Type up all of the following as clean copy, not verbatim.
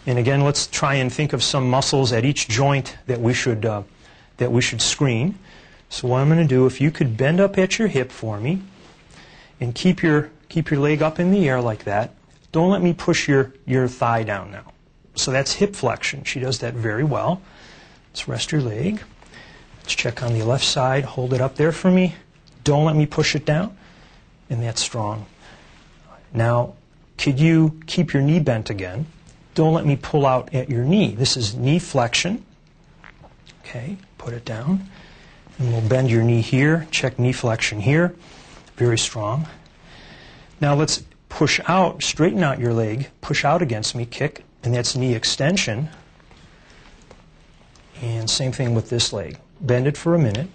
And again, let's try and think of some muscles at each joint that we should screen. So what I'm going to do, if you could bend up at your hip for me and keep your leg up in the air like that. Don't let me push your thigh down now. So that's hip flexion. She does that very well. Let's rest your leg. Let's check on the left side. Hold it up there for me. Don't let me push it down. And that's strong. Now, could you keep your knee bent again? Don't let me pull out at your knee. This is knee flexion. Okay, put it down. And we'll bend your knee here. Check knee flexion here. Very strong. Now let's push out, straighten out your leg, push out against me, kick, and that's knee extension. And same thing with this leg. Bend it for a minute,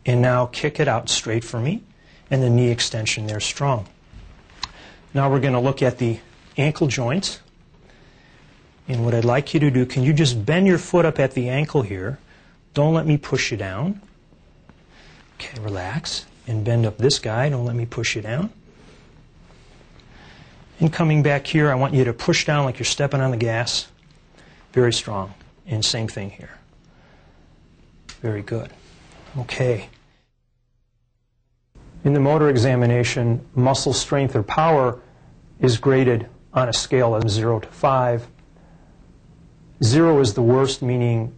and now kick it out straight for me, and the knee extension there strong. Now we're going to look at the ankle joints. And what I'd like you to do, can you just bend your foot up at the ankle here? Don't let me push you down. Okay, relax. And bend up this guy. Don't let me push you down. And coming back here, I want you to push down like you're stepping on the gas. Very strong. And same thing here. Very good. Okay. In the motor examination, muscle strength or power is graded on a scale of 0 to 5. 0 is the worst, meaning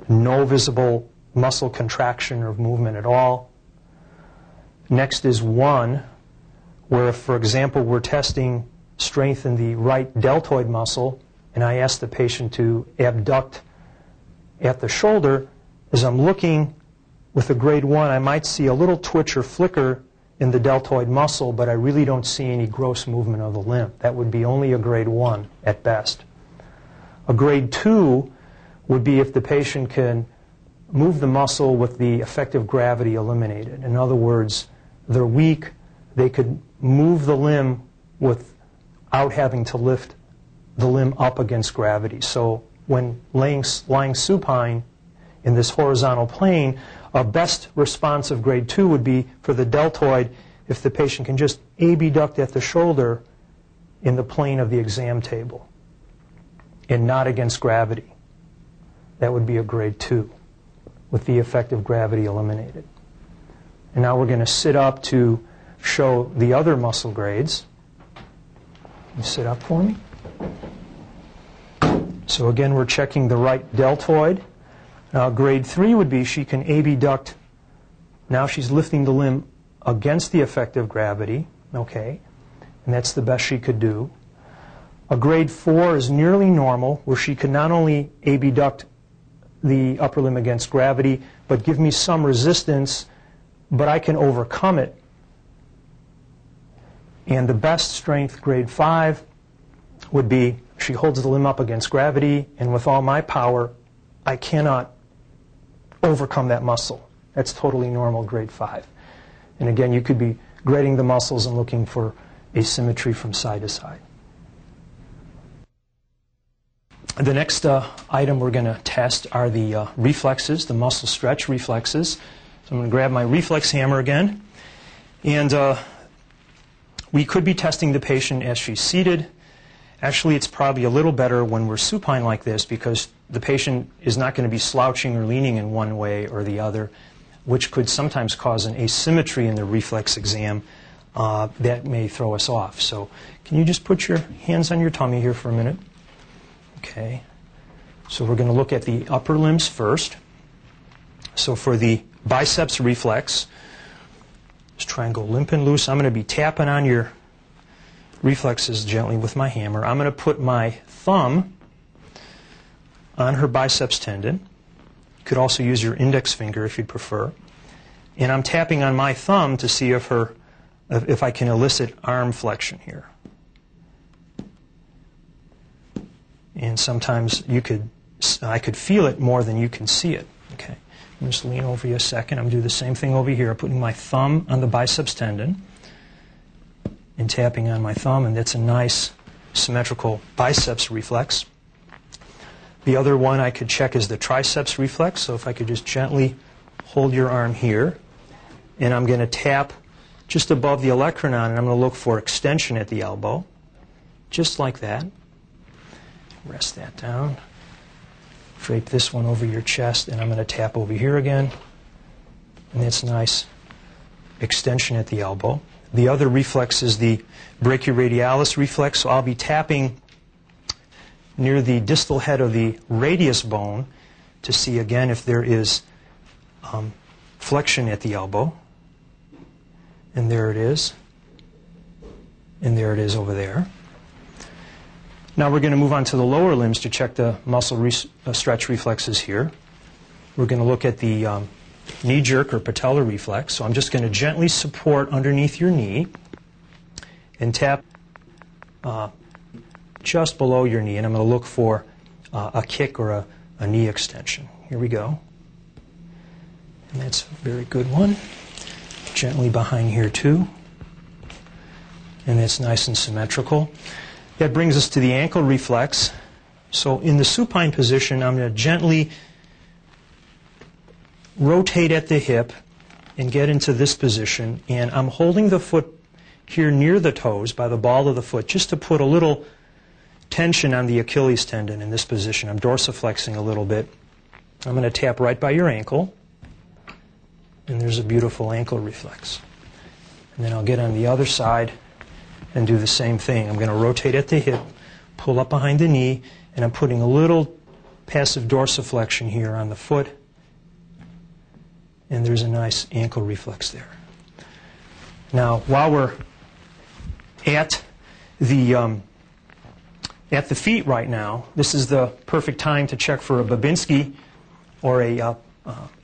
no visible muscle contraction or movement at all. Next is 1, where if, for example, we're testing strength in the right deltoid muscle, and I ask the patient to abduct at the shoulder, as I'm looking with a grade 1, I might see a little twitch or flicker in the deltoid muscle, but I really don't see any gross movement of the limb. That would be only a grade 1 at best. A grade 2 would be if the patient can move the muscle with the effective gravity eliminated. In other words, they're weak, they could move the limb without having to lift the limb up against gravity. So when lying supine in this horizontal plane, a best response of grade 2 would be for the deltoid if the patient can just abduct at the shoulder in the plane of the exam table and not against gravity. That would be a grade 2 with the effective gravity eliminated. And now we're going to sit up to show the other muscle grades. You sit up for me. So again, we're checking the right deltoid. Now grade 3 would be she can abduct. Now she's lifting the limb against the effective gravity. Okay. And that's the best she could do. A grade 4 is nearly normal, where she can not only abduct the upper limb against gravity, but give me some resistance, but I can overcome it. And the best strength, grade 5, would be she holds the limb up against gravity, and with all my power, I cannot overcome that muscle. That's totally normal, grade 5. And again, you could be grading the muscles and looking for asymmetry from side to side. The next item we're going to test are the reflexes, the muscle stretch reflexes. So I'm going to grab my reflex hammer again. And we could be testing the patient as she's seated. Actually, it's probably a little better when we're supine like this because the patient is not going to be slouching or leaning in one way or the other, which could sometimes cause an asymmetry in the reflex exam that may throw us off. So can you just put your hands on your tummy here for a minute? Okay, so we're going to look at the upper limbs first. So for the biceps reflex, just try and go limp and loose. I'm going to be tapping on your reflexes gently with my hammer. I'm going to put my thumb on her biceps tendon. You could also use your index finger if you'd prefer. And I'm tapping on my thumb to see if I can elicit arm flexion here. And sometimes I could feel it more than you can see it. Okay, I'm just lean over you a second. I'm going to do the same thing over here, putting my thumb on the biceps tendon and tapping on my thumb, and that's a nice symmetrical biceps reflex. The other one I could check is the triceps reflex. So if I could just gently hold your arm here, and I'm going to tap just above the olecranon, and I'm going to look for extension at the elbow, just like that. rest that down. Drape this one over your chest, and I'm going to tap over here again. And that's nice extension at the elbow. The other reflex is the brachioradialis reflex, so I'll be tapping near the distal head of the radius bone to see again if there is flexion at the elbow. And there it is. And there it is over there. Now we're going to move on to the lower limbs to check the muscle stretch reflexes here. We're going to look at the knee jerk or patellar reflex. So I'm just going to gently support underneath your knee and tap just below your knee. And I'm going to look for a kick or a knee extension. Here we go. And that's a very good one. Gently behind here too. And it's nice and symmetrical. That brings us to the ankle reflex. So in the supine position, I'm going to gently rotate at the hip and get into this position. And I'm holding the foot here near the toes by the ball of the foot just to put a little tension on the Achilles tendon in this position. I'm dorsiflexing a little bit. I'm going to tap right by your ankle. And there's a beautiful ankle reflex. And then I'll get on the other side and do the same thing. I'm going to rotate at the hip, pull up behind the knee, and I'm putting a little passive dorsiflexion here on the foot. And there's a nice ankle reflex there. Now, while we're at the feet right now, this is the perfect time to check for a Babinski or a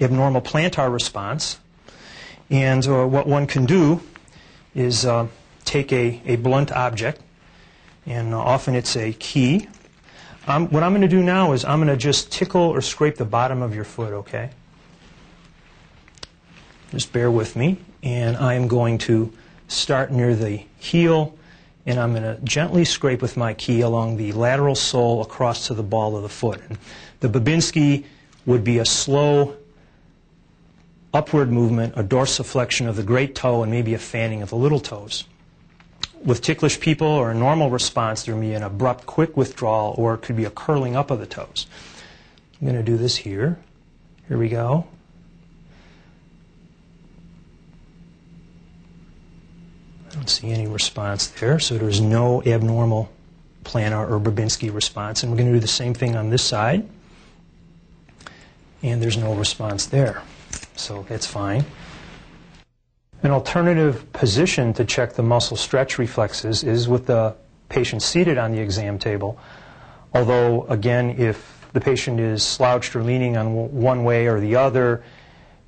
abnormal plantar response. And what one can do is take a blunt object, and often it's a key. What I'm going to do now is I'm going to just tickle or scrape the bottom of your foot, okay? Just bear with me. And I am going to start near the heel, and I'm going to gently scrape with my key along the lateral sole across to the ball of the foot. And the Babinski would be a slow upward movement, a dorsiflexion of the great toe, and maybe a fanning of the little toes. With ticklish people or a normal response, there may be an abrupt, quick withdrawal, or it could be a curling up of the toes. I'm going to do this here. Here we go. I don't see any response there, so there's no abnormal plantar or Babinski response. And we're going to do the same thing on this side. And there's no response there. So that's fine. An alternative position to check the muscle stretch reflexes is with the patient seated on the exam table. Although, again, if the patient is slouched or leaning on one way or the other,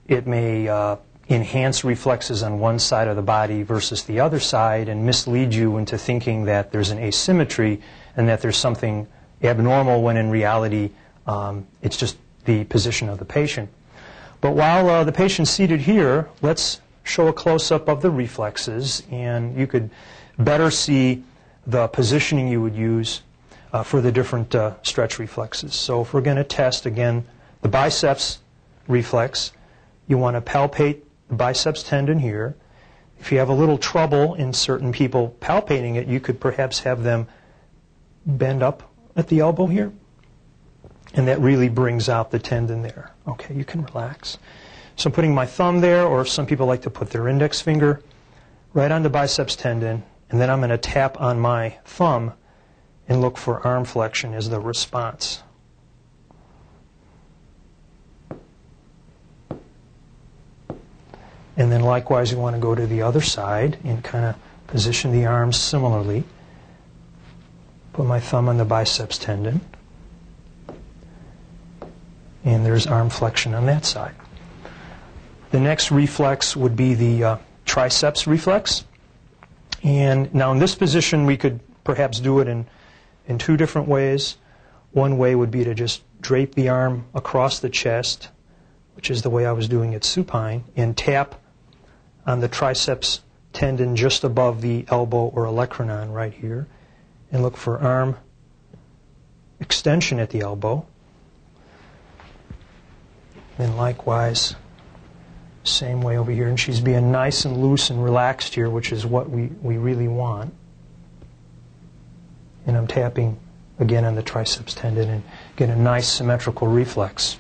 it may enhance reflexes on one side of the body versus the other side and mislead you into thinking that there's an asymmetry and that there's something abnormal when in reality it's just the position of the patient. But while the patient's seated here, let's show a close-up of the reflexes, and you could better see the positioning you would use for the different stretch reflexes. So if we're going to test, again, the biceps reflex, you want to palpate the biceps tendon here. If you have a little trouble in certain people palpating it, you could perhaps have them bend up at the elbow here. And that really brings out the tendon there. Okay, you can relax. So I'm putting my thumb there, or some people like to put their index finger right on the biceps tendon, and then I'm going to tap on my thumb and look for arm flexion as the response. And then likewise, you want to go to the other side and kind of position the arms similarly. Put my thumb on the biceps tendon. And there's arm flexion on that side. The next reflex would be the triceps reflex. And now in this position, we could perhaps do it in two different ways. One way would be to just drape the arm across the chest, which is the way I was doing it supine, and tap on the triceps tendon just above the elbow or olecranon right here, and look for arm extension at the elbow. And likewise, same way over here. And she's being nice and loose and relaxed here, which is what we really want. And I'm tapping again on the triceps tendon and get a nice symmetrical reflex.